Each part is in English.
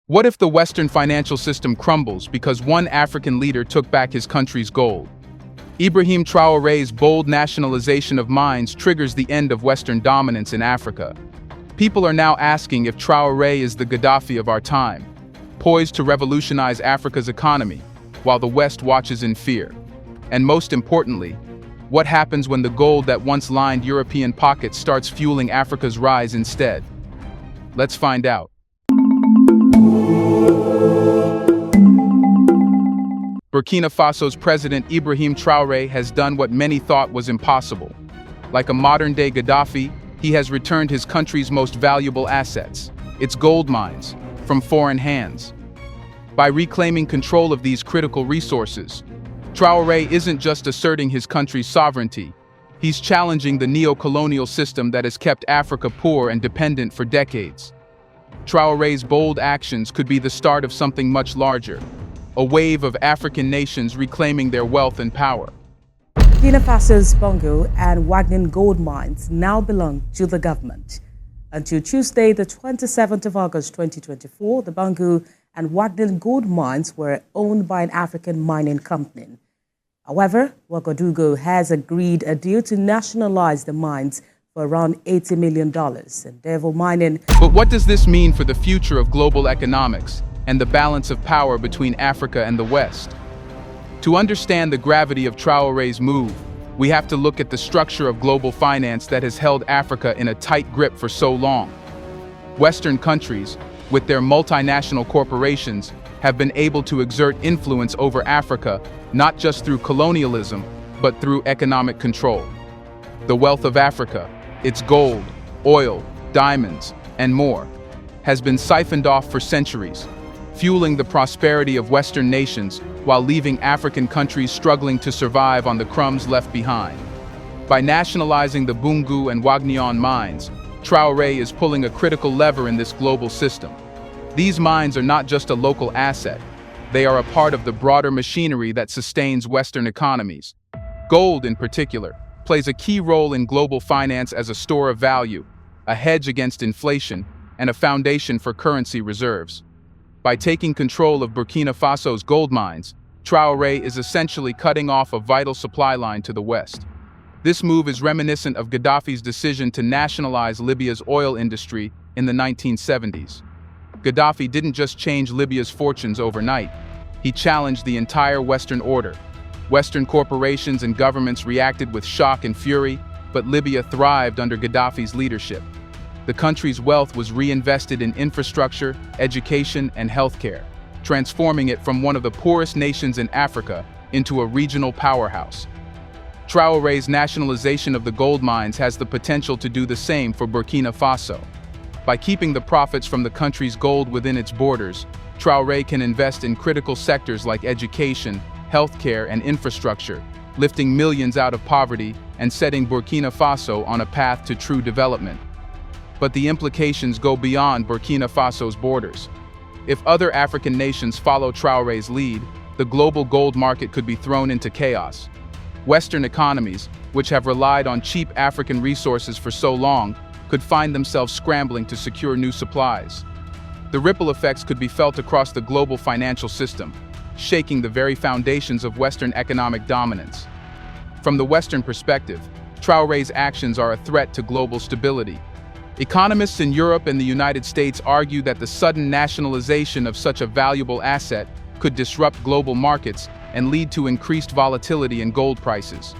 What if the Western financial system crumbles because one African leader took back his country's gold? Ibrahim Traoré's bold nationalization of mines triggers the end of Western dominance in Africa. People are now asking if Traoré is the Gaddafi of our time, poised to revolutionize Africa's economy, while the West watches in fear. And most importantly, what happens when the gold that once lined European pockets starts fueling Africa's rise instead? Let's find out. Burkina Faso's president Ibrahim Traoré has done what many thought was impossible. Like a modern-day Gaddafi, he has returned his country's most valuable assets, its gold mines, from foreign hands. By reclaiming control of these critical resources, Traoré isn't just asserting his country's sovereignty, he's challenging the neocolonial system that has kept Africa poor and dependent for decades. Traoré's bold actions could be the start of something much larger, a wave of African nations reclaiming their wealth and power. Burkina Faso's Bongo and Wagnin gold mines now belong to the government. Until Tuesday, the 27th of August 2024, the Bongo and Wagnin gold mines were owned by an African mining company. However, Ouagadougou has agreed a deal to nationalize the mines for around $80 million. Endeavor Mining. But what does this mean for the future of global economics and the balance of power between Africa and the West? To understand the gravity of Traoré's move, we have to look at the structure of global finance that has held Africa in a tight grip for so long. Western countries, with their multinational corporations, have been able to exert influence over Africa, not just through colonialism, but through economic control. The wealth of Africa, its gold, oil, diamonds, and more, has been siphoned off for centuries, fueling the prosperity of Western nations while leaving African countries struggling to survive on the crumbs left behind. By nationalizing the Bongo and Wagnin mines, Traoré is pulling a critical lever in this global system. These mines are not just a local asset, they are a part of the broader machinery that sustains Western economies. Gold, in particular, plays a key role in global finance as a store of value, a hedge against inflation, and a foundation for currency reserves. By taking control of Burkina Faso's gold mines, Traoré is essentially cutting off a vital supply line to the West. This move is reminiscent of Gaddafi's decision to nationalize Libya's oil industry in the 1970s. Gaddafi didn't just change Libya's fortunes overnight, he challenged the entire Western order. Western corporations and governments reacted with shock and fury, but Libya thrived under Gaddafi's leadership. The country's wealth was reinvested in infrastructure, education, and healthcare, transforming it from one of the poorest nations in Africa into a regional powerhouse. Traoré's nationalization of the gold mines has the potential to do the same for Burkina Faso. By keeping the profits from the country's gold within its borders, Traoré can invest in critical sectors like education, healthcare, and infrastructure, lifting millions out of poverty and setting Burkina Faso on a path to true development. But the implications go beyond Burkina Faso's borders. If other African nations follow Traoré's lead, the global gold market could be thrown into chaos. Western economies, which have relied on cheap African resources for so long, could find themselves scrambling to secure new supplies. The ripple effects could be felt across the global financial system, shaking the very foundations of Western economic dominance. From the Western perspective, Traoré's actions are a threat to global stability. Economists in Europe and the United States argue that the sudden nationalization of such a valuable asset could disrupt global markets and lead to increased volatility in gold prices.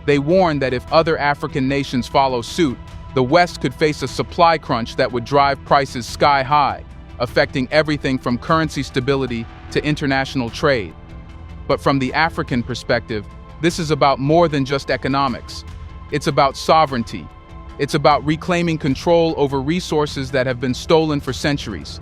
They warn that if other African nations follow suit, the West could face a supply crunch that would drive prices sky high, affecting everything from currency stability to international trade. But from the African perspective, this is about more than just economics. It's about sovereignty. It's about reclaiming control over resources that have been stolen for centuries.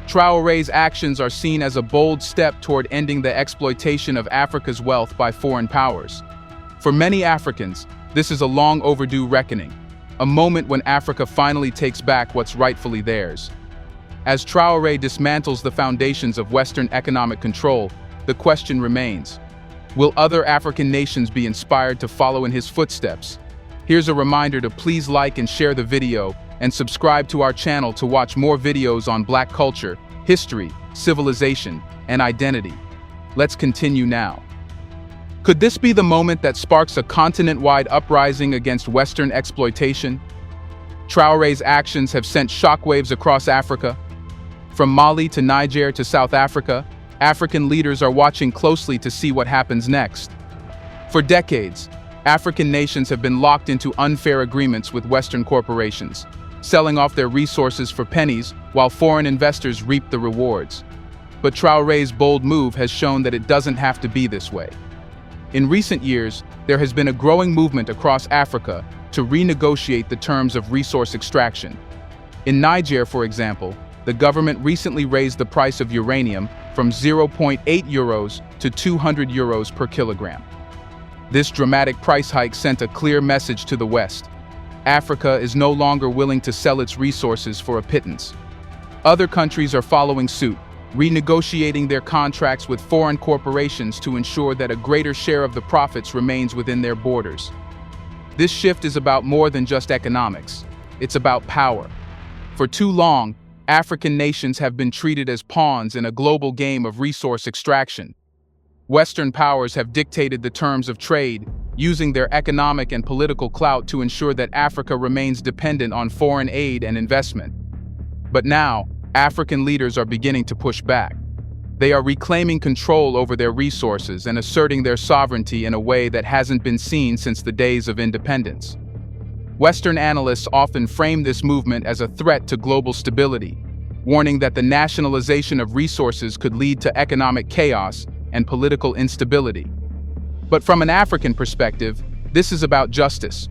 Traoré's actions are seen as a bold step toward ending the exploitation of Africa's wealth by foreign powers. For many Africans, this is a long overdue reckoning, a moment when Africa finally takes back what's rightfully theirs. As Traoré dismantles the foundations of Western economic control, the question remains: will other African nations be inspired to follow in his footsteps? Here's a reminder to please like and share the video, and subscribe to our channel to watch more videos on Black culture, history, civilization, and identity. Let's continue now. Could this be the moment that sparks a continent-wide uprising against Western exploitation? Traoré's actions have sent shockwaves across Africa. From Mali to Niger to South Africa, African leaders are watching closely to see what happens next. For decades, African nations have been locked into unfair agreements with Western corporations, selling off their resources for pennies while foreign investors reap the rewards. But Traoré's bold move has shown that it doesn't have to be this way. In recent years, there has been a growing movement across Africa to renegotiate the terms of resource extraction. In Niger, for example, the government recently raised the price of uranium from 0.8 euros to 200 euros per kilogram. This dramatic price hike sent a clear message to the West. Africa is no longer willing to sell its resources for a pittance. Other countries are following suit, renegotiating their contracts with foreign corporations to ensure that a greater share of the profits remains within their borders. This shift is about more than just economics. It's about power. For too long, African nations have been treated as pawns in a global game of resource extraction. Western powers have dictated the terms of trade, using their economic and political clout to ensure that Africa remains dependent on foreign aid and investment. But now, African leaders are beginning to push back. They are reclaiming control over their resources and asserting their sovereignty in a way that hasn't been seen since the days of independence. Western analysts often frame this movement as a threat to global stability, warning that the nationalization of resources could lead to economic chaos and political instability. But from an African perspective, this is about justice.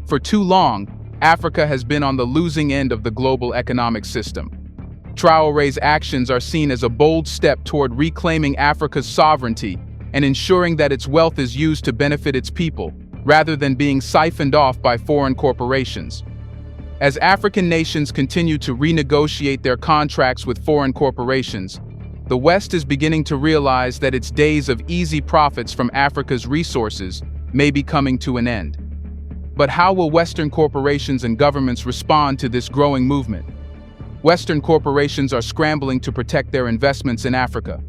For too long, Africa has been on the losing end of the global economic system. Traoré's actions are seen as a bold step toward reclaiming Africa's sovereignty and ensuring that its wealth is used to benefit its people, rather than being siphoned off by foreign corporations. As African nations continue to renegotiate their contracts with foreign corporations, the West is beginning to realize that its days of easy profits from Africa's resources may be coming to an end. But how will Western corporations and governments respond to this growing movement? Western corporations are scrambling to protect their investments in Africa.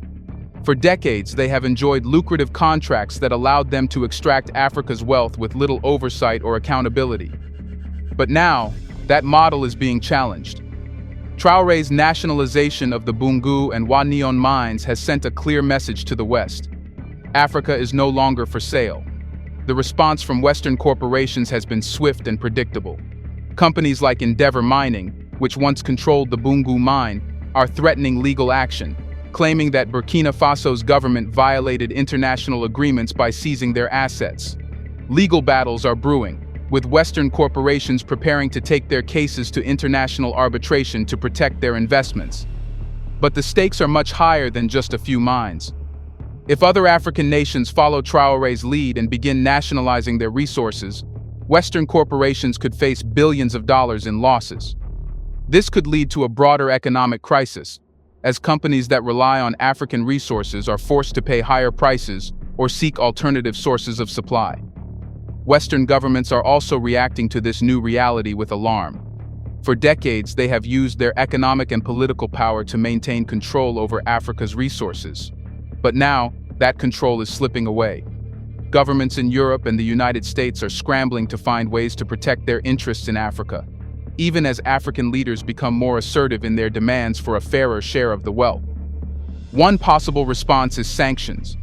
For decades, they have enjoyed lucrative contracts that allowed them to extract Africa's wealth with little oversight or accountability. But now, that model is being challenged. Traoré's nationalization of the Bungu and Wahnion mines has sent a clear message to the West. Africa is no longer for sale. The response from Western corporations has been swift and predictable. Companies like Endeavour Mining, which once controlled the Bungu mine, are threatening legal action, claiming that Burkina Faso's government violated international agreements by seizing their assets. Legal battles are brewing, with Western corporations preparing to take their cases to international arbitration to protect their investments. But the stakes are much higher than just a few mines. If other African nations follow Traoré's lead and begin nationalizing their resources, Western corporations could face billions of dollars in losses. This could lead to a broader economic crisis, as companies that rely on African resources are forced to pay higher prices or seek alternative sources of supply. Western governments are also reacting to this new reality with alarm. For decades, they have used their economic and political power to maintain control over Africa's resources. But now, that control is slipping away. Governments in Europe and the United States are scrambling to find ways to protect their interests in Africa, even as African leaders become more assertive in their demands for a fairer share of the wealth. One possible response is sanctions.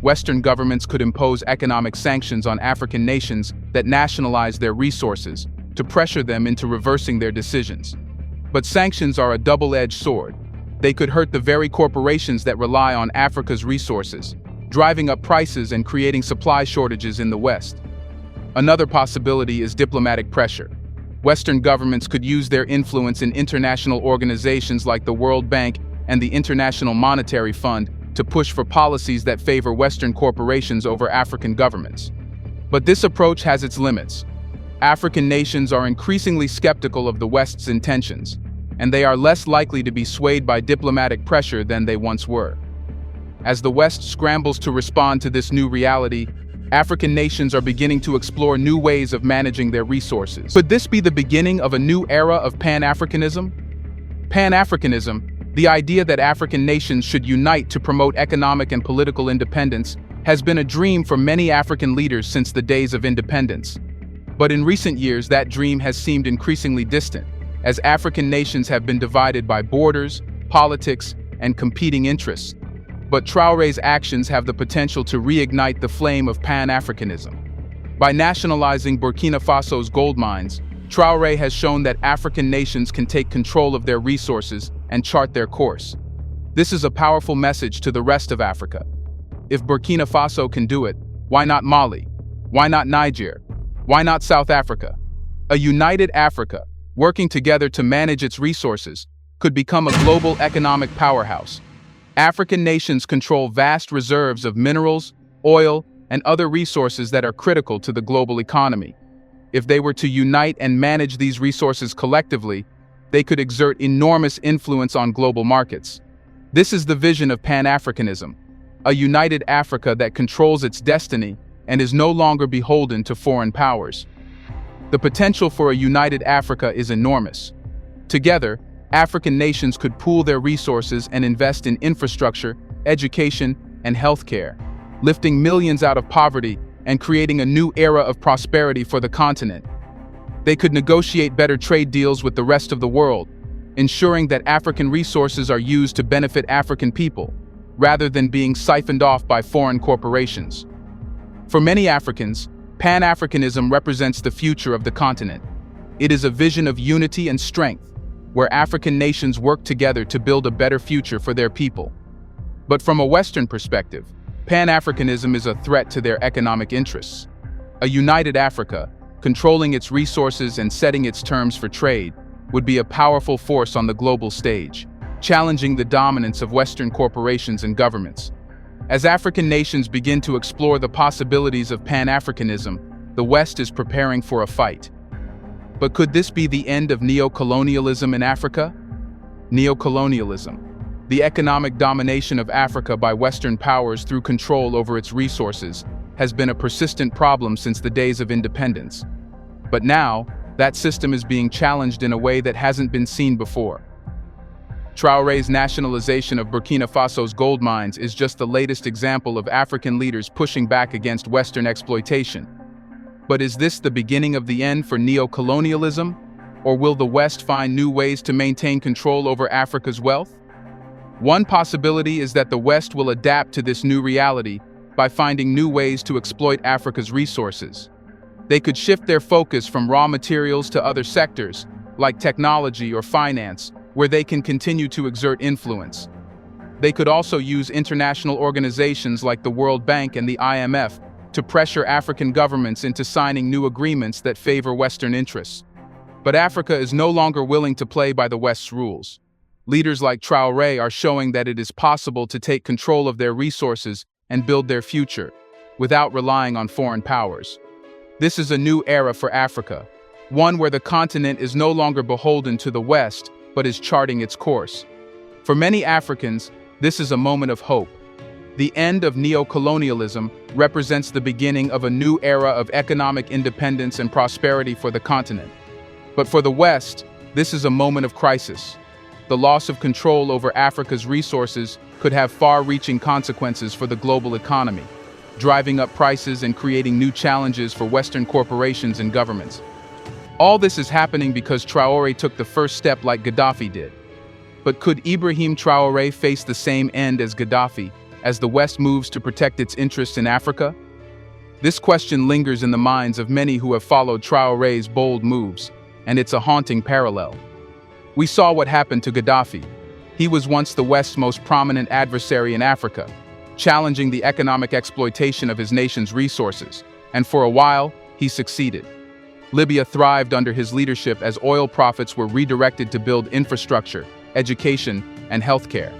Western governments could impose economic sanctions on African nations that nationalize their resources to pressure them into reversing their decisions. But sanctions are a double-edged sword. They could hurt the very corporations that rely on Africa's resources, driving up prices and creating supply shortages in the West. Another possibility is diplomatic pressure. Western governments could use their influence in international organizations like the World Bank and the International Monetary Fund to push for policies that favor Western corporations over African governments. But this approach has its limits. African nations are increasingly skeptical of the West's intentions, and they are less likely to be swayed by diplomatic pressure than they once were. As the West scrambles to respond to this new reality, African nations are beginning to explore new ways of managing their resources. Could this be the beginning of a new era of pan-Africanism? Pan-Africanism, The idea that African nations should unite to promote economic and political independence has been a dream for many African leaders since the days of independence. But in recent years, that dream has seemed increasingly distant, as African nations have been divided by borders, politics, and competing interests. But Traoré's actions have the potential to reignite the flame of pan-Africanism. By nationalizing Burkina Faso's gold mines, Traoré has shown that African nations can take control of their resources and chart their course. This is a powerful message to the rest of Africa. If Burkina Faso can do it, why not Mali? Why not Niger? Why not South Africa? A united Africa, working together to manage its resources, could become a global economic powerhouse. African nations control vast reserves of minerals, oil, and other resources that are critical to the global economy. If they were to unite and manage these resources collectively, they could exert enormous influence on global markets. This is the vision of Pan-Africanism, a united Africa that controls its destiny and is no longer beholden to foreign powers. The potential for a united Africa is enormous. Together, African nations could pool their resources and invest in infrastructure, education, and healthcare, lifting millions out of poverty and creating a new era of prosperity for the continent. They could negotiate better trade deals with the rest of the world, ensuring that African resources are used to benefit African people, rather than being siphoned off by foreign corporations. For many Africans, Pan-Africanism represents the future of the continent. It is a vision of unity and strength, where African nations work together to build a better future for their people. But from a Western perspective, Pan-Africanism is a threat to their economic interests. A united Africa, controlling its resources and setting its terms for trade, would be a powerful force on the global stage, challenging the dominance of Western corporations and governments. As African nations begin to explore the possibilities of Pan-Africanism, the West is preparing for a fight. But could this be the end of neocolonialism in Africa? Neocolonialism, the economic domination of Africa by Western powers through control over its resources, has been a persistent problem since the days of independence. But now, that system is being challenged in a way that hasn't been seen before. Traoré's nationalization of Burkina Faso's gold mines is just the latest example of African leaders pushing back against Western exploitation. But is this the beginning of the end for neocolonialism? Or will the West find new ways to maintain control over Africa's wealth? One possibility is that the West will adapt to this new reality by finding new ways to exploit Africa's resources. They could shift their focus from raw materials to other sectors, like technology or finance, where they can continue to exert influence. They could also use international organizations like the World Bank and the IMF to pressure African governments into signing new agreements that favor Western interests. But Africa is no longer willing to play by the West's rules. Leaders like Traoré are showing that it is possible to take control of their resources and build their future, without relying on foreign powers. This is a new era for Africa, one where the continent is no longer beholden to the West, but is charting its course. For many Africans, this is a moment of hope. The end of neocolonialism represents the beginning of a new era of economic independence and prosperity for the continent. But for the West, this is a moment of crisis. The loss of control over Africa's resources could have far-reaching consequences for the global economy, driving up prices and creating new challenges for Western corporations and governments. All this is happening because Traoré took the first step like Gaddafi did. But could Ibrahim Traoré face the same end as Gaddafi, as the West moves to protect its interests in Africa? This question lingers in the minds of many who have followed Traoré's bold moves, and it's a haunting parallel. We saw what happened to Gaddafi. He was once the West's most prominent adversary in Africa, challenging the economic exploitation of his nation's resources, and for a while, he succeeded. Libya thrived under his leadership as oil profits were redirected to build infrastructure, education, and healthcare.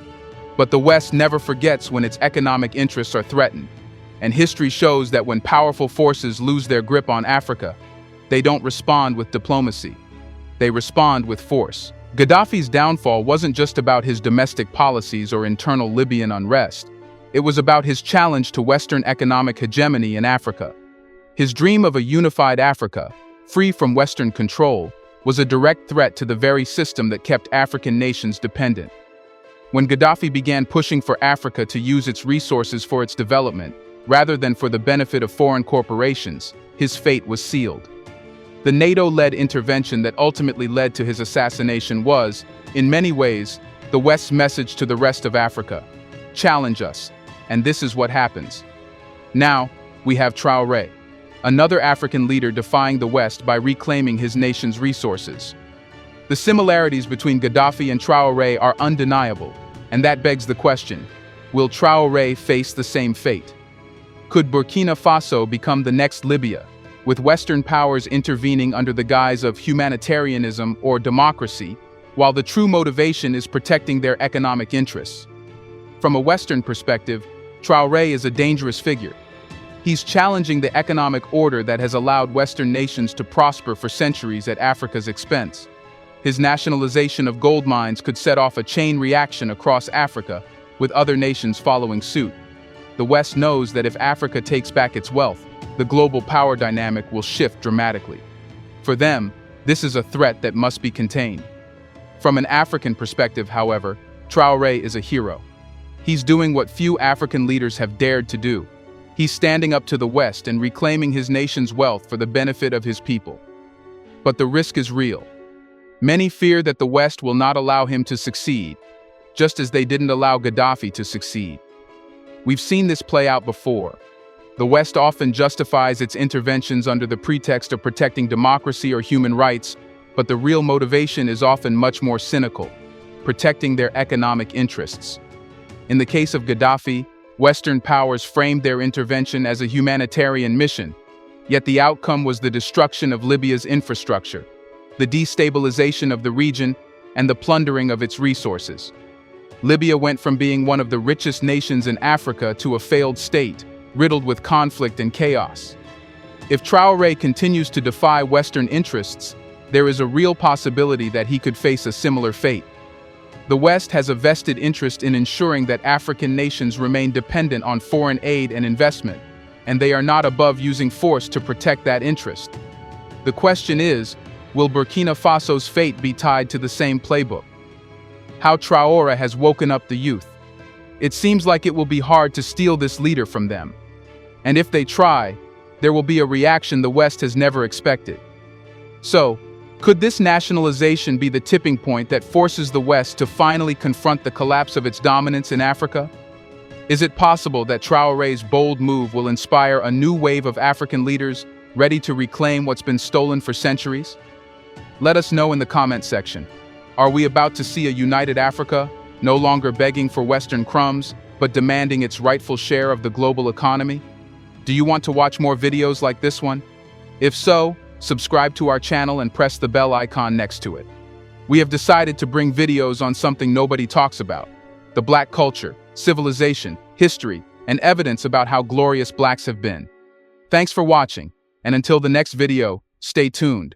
But the West never forgets when its economic interests are threatened, and history shows that when powerful forces lose their grip on Africa, they don't respond with diplomacy. They respond with force. Gaddafi's downfall wasn't just about his domestic policies or internal Libyan unrest. It was about his challenge to Western economic hegemony in Africa. His dream of a unified Africa, free from Western control, was a direct threat to the very system that kept African nations dependent. When Gaddafi began pushing for Africa to use its resources for its development, rather than for the benefit of foreign corporations, his fate was sealed. The NATO-led intervention that ultimately led to his assassination was, in many ways, the West's message to the rest of Africa. Challenge us, and this is what happens. Now, we have Traoré, another African leader defying the West by reclaiming his nation's resources. The similarities between Gaddafi and Traoré are undeniable, and that begs the question, will Traoré face the same fate? Could Burkina Faso become the next Libya, with Western powers intervening under the guise of humanitarianism or democracy, while the true motivation is protecting their economic interests? From a Western perspective, Traoré is a dangerous figure. He's challenging the economic order that has allowed Western nations to prosper for centuries at Africa's expense. His nationalization of gold mines could set off a chain reaction across Africa, with other nations following suit. The West knows that if Africa takes back its wealth, the global power dynamic will shift dramatically. For them, this is a threat that must be contained. From an African perspective, however, Traoré is a hero. He's doing what few African leaders have dared to do. He's standing up to the West and reclaiming his nation's wealth for the benefit of his people. But the risk is real. Many fear that the West will not allow him to succeed, just as they didn't allow Gaddafi to succeed. We've seen this play out before. The West often justifies its interventions under the pretext of protecting democracy or human rights, but the real motivation is often much more cynical, protecting their economic interests. In the case of Gaddafi, Western powers framed their intervention as a humanitarian mission, yet the outcome was the destruction of Libya's infrastructure, the destabilization of the region, and the plundering of its resources. Libya went from being one of the richest nations in Africa to a failed state, riddled with conflict and chaos. If Traoré continues to defy Western interests, there is a real possibility that he could face a similar fate. The West has a vested interest in ensuring that African nations remain dependent on foreign aid and investment, and they are not above using force to protect that interest. The question is, will Burkina Faso's fate be tied to the same playbook? How Traoré has woken up the youth. It seems like it will be hard to steal this leader from them. And if they try, there will be a reaction the West has never expected. So, could this nationalization be the tipping point that forces the West to finally confront the collapse of its dominance in Africa? Is it possible that Traoré's bold move will inspire a new wave of African leaders ready to reclaim what's been stolen for centuries? Let us know in the comment section. Are we about to see a united Africa, no longer begging for Western crumbs, but demanding its rightful share of the global economy? Do you want to watch more videos like this one? If so, subscribe to our channel and press the bell icon next to it. We have decided to bring videos on something nobody talks about: the Black culture, civilization, history, and evidence about how glorious Blacks have been. Thanks for watching, and until the next video, stay tuned.